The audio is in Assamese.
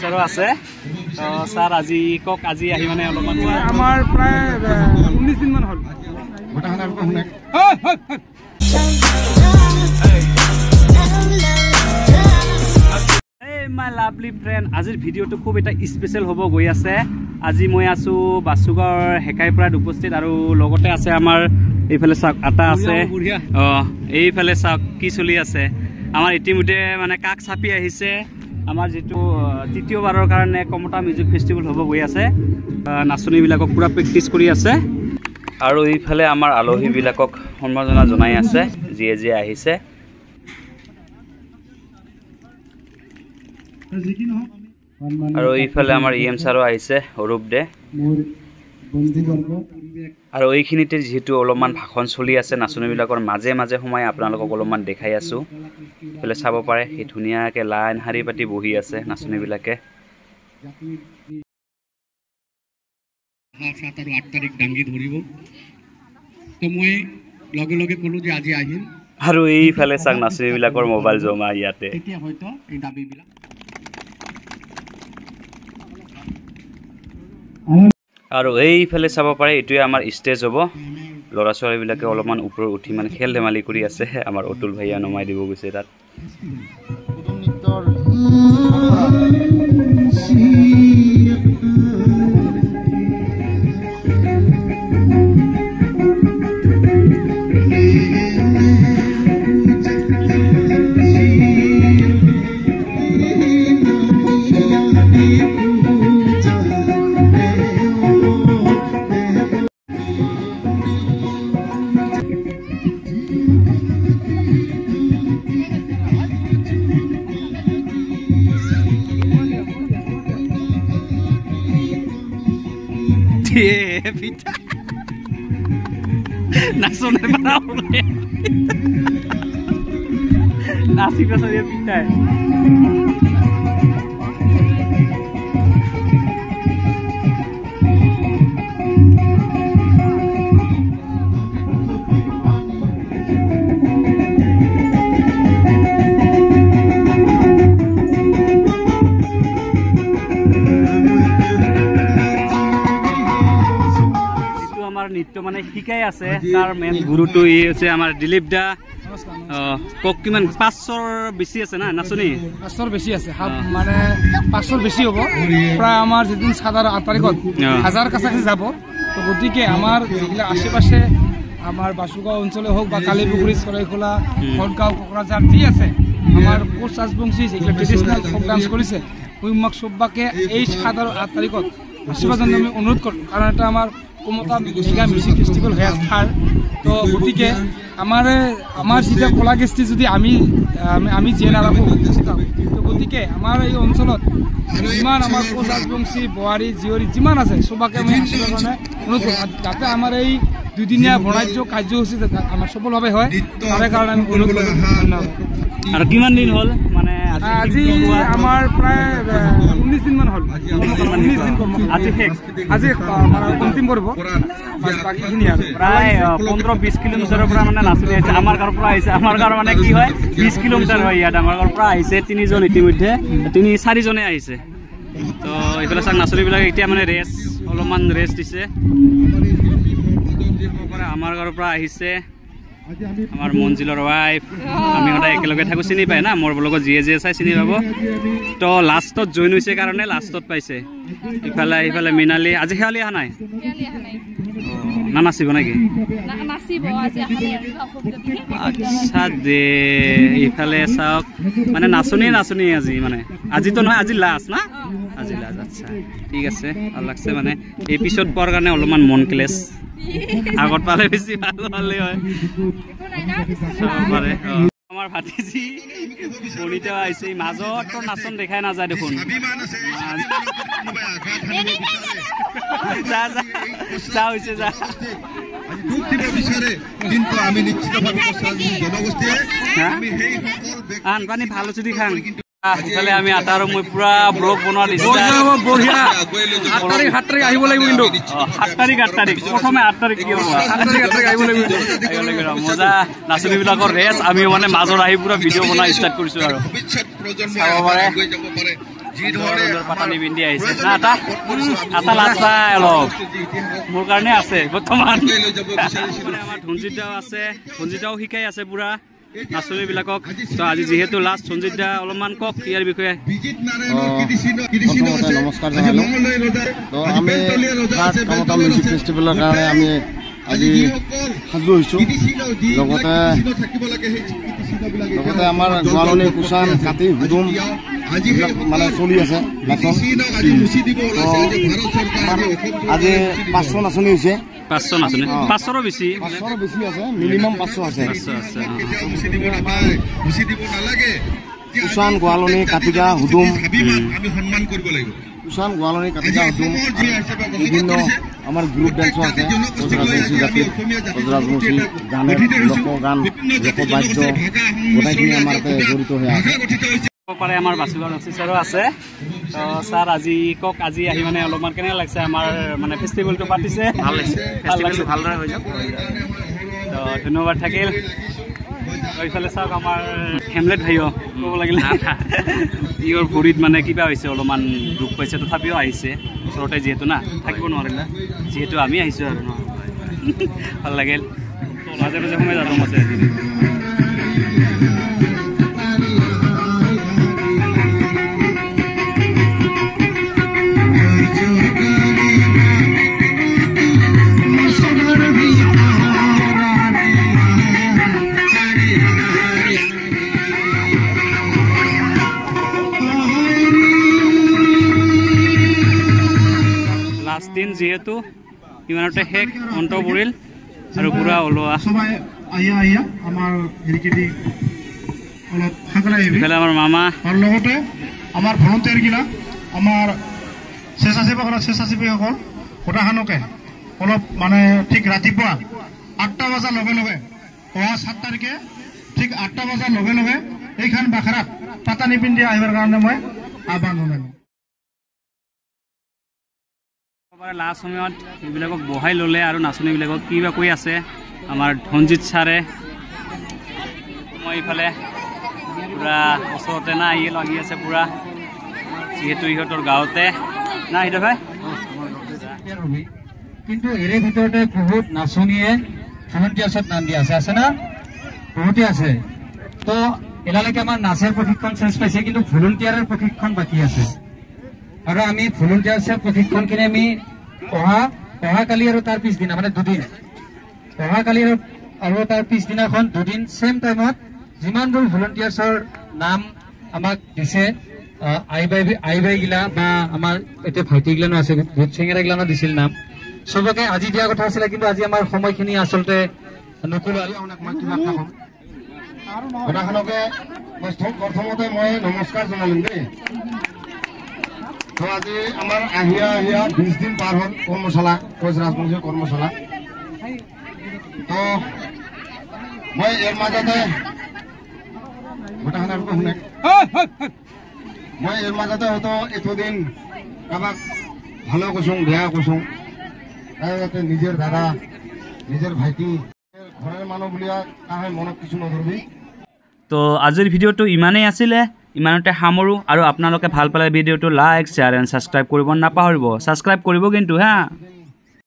ছাৰো আছে স্যাৰ আজি কক আজি আহি মানে অলপমান আমাৰ প্ৰায় 19 দিন মান হ'ল মাই লাভলি ফ্ৰেন্ড আজিৰ ভিডিঅ'টো খুব এটা স্পেচিয়েল হ'ব গৈ আছে আজি মই আছো বাসুগাঁৱৰ হেকাইপাৰাত উপস্থিত আৰু লগতে আছে আমাৰ এইফালে চাওক আটা আছে এইফালে চাওক কি চলি আছে আমাৰ ইতিমধ্যে মানে কাক চাপি আহিছে আমাৰ যেটো তৃতীয়বাৰৰ কাৰণে কমতা মিউজিক ফেষ্টিভেল হ'ব গৈ আছে নাচনীবিলাকক পুৰা প্ৰেক্টিছ কৰি আছে আৰু এইফালে আমাৰ আলহীবিলাকক সম্বৰ্ধনা জনাই আছে যিয়ে যিয়ে আহিছে আৰু এইফালে আমাৰ ইএম ছাৰো আহিছে অৰূপ দে আৰু এইখিনিতে যেহেতু অলপমান ভাষণ চলি আছে নাচনীবিলাকৰ মাজে মাজে সময় আপোনালোকক অলপমান দেখাই আছো এইফালে চাব পাৰে এই ধুনীয়াকৈ লাইন শাৰী পাতি বহি আছে নাচনীবিলাকে 7 আৰু 8 তাৰিখ ডাঙ্গি ধৰিব তো মই লগে লগে কলো যে আজি আহিম আৰু এইফালে চাক নাচনীবিলাকৰ মোবাইল জমা ইয়াতে এতিয়া হয়তো এই দাবীবিলাক আৰু এইফালে চাব পাৰে এটোৱে আমাৰ ষ্টেজ হ'ব লৰা ছোৱালীবিলাকে অলপমান ওপৰত উঠি মানে খেল ধেমালি কৰি আছে আমাৰ অতুল ভাইয়া নমাই দিব গৈছে তাত pita nasoner para boleh nasi biasa dia pita নৃত্য মানে শিকাই আছে তাৰ মেন গুৰুটো ই আছে আমাৰ দিলীপ দা কক কিমান 500 বেছি আছে না নাচনি 500 বেছি আছে মানে 500 বেছি হ'ব প্ৰায় আমাৰ যেদিন সাদাৰ 8 তাৰিখত 1000 কাছাকাছি যাব তো গতিকে আমাৰ যেগুলা আশেপাশে আমাৰ বাসুগাঁও অঞ্চলে হোক বা কালীপুখুৰী সৰাইখোলা হৰগাঁও কোকৰাঝাৰ যি আছে আমাৰ কোচ ৰাজবংশী যেগুলা ট্ৰেডিশনাল ফোক ডান্স কৰিছে উইমাক সবাকে এই সাদাৰ 8 তাৰিখত আশীৰ্বাদ আমি অনুৰোধ কৰোঁ কাৰণ এটা আমাৰ কমতা মেগা মিউজিক ফেষ্টিভেল হৈ আছে তো গতিকে আমাৰ যেটা কলা কৃষ্টি যদি আমি জীয়াই নাৰাখোঁ তো গতিকে আমাৰ এই অঞ্চলত যিমান আমাৰ কোচ ৰাজবংশী বোৱাৰী জীয়ৰী যিমান আছে সবাকে আমি আশীৰ্বাদ কাৰণে অনুৰোধ কৰোঁ যাতে আমাৰ এই দুদিনীয়া বৰ্ণাঢ্য কাৰ্যসূচী আমাৰ সফলভাৱে হয় তাৰে কাৰণে আমি অনুৰোধ কৰোঁ ধন্যবাদ আৰু কিমান দিন হ'ল মানে আজি আমাৰ প্ৰায় 19 দিন মান হ'ল 19 দিন আজি অন্তিম কৰিব বাকিখিনি প্ৰায় 15-20 কিলোমিটাৰৰ পৰা মানে নাচনি আহিছে আমাৰ গাঁৱৰ পৰা আহিছে আমাৰ গাঁৱৰ মানে কি হয় 20 কিলোমিটাৰ হয় ইয়াত আমাৰ গাঁৱৰ পৰা আহিছে 3জন ইতিমধ্যে 4জনে আহিছে তো এইফালে চাক নাচনীবিলাক এতিয়া মানে অলপমান ৰেষ্ট দিছে আমাৰ গাঁৱৰ পৰা আহিছে আমাৰ মঞ্জিলৰ ৱাইফ আমি সদায় একেলগে থাকো চিনি পায় না মোৰ লগত যিয়ে যিয়ে চাই চিনি পাব তো লাষ্টত জইন হৈছে কাৰণে লাষ্টত পাইছে ইফালে মিনালী আজি খেয়ালি অহা নাই না নাচিব নাকি আচ্ছা দে ইফালে চাওক মানে নাচনী আজি মানে আজিতো নহয় আজি লাষ্ট না আজি লাষ্ট আচ্ছা ঠিক আছে ভাল লাগছে মানে এই পিছত পোৱাৰ কাৰণে অলপমান মন ক্লেছ আগত পালে বেছি ভাল হলে হয় আমাৰ ভাতিজি বনিতা আহিছে মাজত তো নাচন দেখাই নাযায় দেখোন যা হৈছে যা আন পানী ভাল যদি খাং ইফালে আমি আটা আৰু মই পুৰা ব্লগ বনোৱাৰ বঢ়িয়া 8 তাৰিখ আহিব লাগিব কিন্তু 8 তাৰিখ প্ৰথমে 8 তাৰিখ কি হ'ব 8 তাৰিখ আহিব লাগিব মজা নাচনীবিলাকৰ ৰেচ আমি মানে মাজত আহি পুৰা ভিডিঅ' বনাই ষ্টাৰ্ট কৰিছো আৰু চাব পাৰে পাতানি পিন্ধি আহিছে না এটা লাজ পাই অলপ মোৰ কাৰণে আছে বৰ্তমান আমাৰ ধনজিৎদাও আছে ধনজিৎদাও শিকাই আছে পুৰা নাচনীবিলাকক তো আজি যিহেতু লাষ্ট সঞ্জিতদা অলপমান কওক ইয়াৰ বিষয়ে নমস্কাৰ জনালোঁ তো আমি কামতা মিউজিক ফেষ্টিভেলৰ কাৰণে আমি আজি সাজু হৈছোঁ লগতে আমাৰ গোৱালনি কুচান কাটি হুদুম মানে চলি আছে আজি 500 নাচনি হৈছে 500 নাচনি 500ৰো বেছি আছে মিনিমাম 500 আছে কুচান গোৱালনি কাটিকা হুদুম কুচান গোৱালনি কাটিকা হুদুম বিভিন্ন আমাৰ গ্ৰুপ ডেন্সো আছে ৰাজবংশী জাতিৰ ৰাজবংশী গানেৰ লোকগান লোকবাদ্য গোটাইখিনি আমাৰ জড়িত হৈ আছে পাৰে আমাৰ বাসুগাঁও অফিচাৰো আছে তো স্যাৰ আজি কক আজি আহি মানে অলপমান কেনে লাগছে আমাৰ মানে ফেষ্টিভেলটো পাতিছে ভাল লাগিছে ফেষ্টিভেলটো ভালদৰে হৈ যাওক তো ধন্যবাদ থাকিল এইফালে চাওক আমাৰ হেমলেট ভাইও ক'ব লাগিলে ইয়ৰ ভৰিত মানে কিবা হৈছে অলপমান দুখ পাইছে তথাপিও আহিছে ওচৰতে যিহেতু না থাকিব নোৱাৰিলে যিহেতু আমি আহিছোঁ আৰু ন ভাল লাগিল মাজে মাজে সময় যাব আছে দিন যেহেতু ইমানতে শেষ অন্ত পৰিল আৰু পুৰা ওলোৱা সবাই আইয়া আমাৰ হেৰিকেদি অলপ হাকলাই আহিবি আমাৰ মামা আৰু লগতে আমাৰ ভলণ্টিয়াৰ গিলা আমাৰ স্বেচ্ছাসেৱীসকল গোটাখানকে অলপ মানে ঠিক ৰাতিপুৱা 8টা বজাৰ লগে লগে অহা 7 তাৰিখে ঠিক 8টা বজাৰ লগে লগে এইখন বাখৰাত পাতানি পিন্ধি আহিবৰ কাৰণে মই আহ্বান জনালোঁ লাষ্ট সময়ত এইবিলাকক বহাই ল'লে আৰু নাচনীবিলাকক কিবা কৈ আছে আমাৰ ধনজিৎ ছাৰে মই এইফালে পুৰা ওচৰতে না ইয়ে লাগি আছে পুৰা যিহেতু ইহঁতৰ গাঁৱতে না সেইটো ভাই কিন্তু এৰে ভিতৰতে বহুত নাচনীয়ে ভলণ্টিয়াৰ্ছত নাম দিয়া আছে না বহুতে আছে তো এলালৈকে আমাৰ নাচৰ প্ৰশিক্ষণ চেঞ্জ পাইছে কিন্তু ভলণ্টিয়াৰৰ প্ৰশিক্ষণ বাকী আছে আৰু আমি ভলণ্টিয়াৰ্ছৰ প্ৰশিক্ষণখিনি আমি অহাকালি আৰু তাৰ পিছদিনা মানে দুদিন অহাকালি আৰু তাৰ পিছদিনাখন দুদিন ছেম টাইমত যিমানবোৰ ভলণ্টিয়াৰ্ছৰ নাম আমাক দিছে আই বাই গিলা বা আমাৰ এতিয়া ভাইটি গিলানো আছে ভোট চেঙেৰা গিলানো দিছিল নাম সবকে আজি দিয়া কথা আছিলে কিন্তু আজি আমাৰ সময়খিনি আচলতে নকলো গোটাখনকে প্ৰথমতে মই নমস্কাৰ জনালোঁ দেই তো আজি আমাৰ আহিয়া 20 দিন পাৰ হ'ল কৰ্মশালা কোচ ৰাজবংশী কৰ্মশালা তো মই এৰ মাজতে গোটাখানাৰ শুনে মই এৰ মাজতে হয়তো এতদিন কাৰোবাক ভালো কৈছোঁ বেয়া কৈছোঁ তাতে নিজেৰ দাদা নিজেৰ ভাইটি ঘৰেৰ মানুষ বুলিয়া তাহাই মনত কিছু নধৰবি তো আজিৰ ভিডিঅ'টো ইমানেই আছিলে ইমানতে সামৰো আৰু আপোনালোকে ভাল পালে ভিডিঅ'টো লাইক শ্বেয়াৰ এণ্ড ছাবস্ক্ৰাইব কৰিব নাপাহৰিব ছাবস্ক্ৰাইব কৰিব কিন্তু হা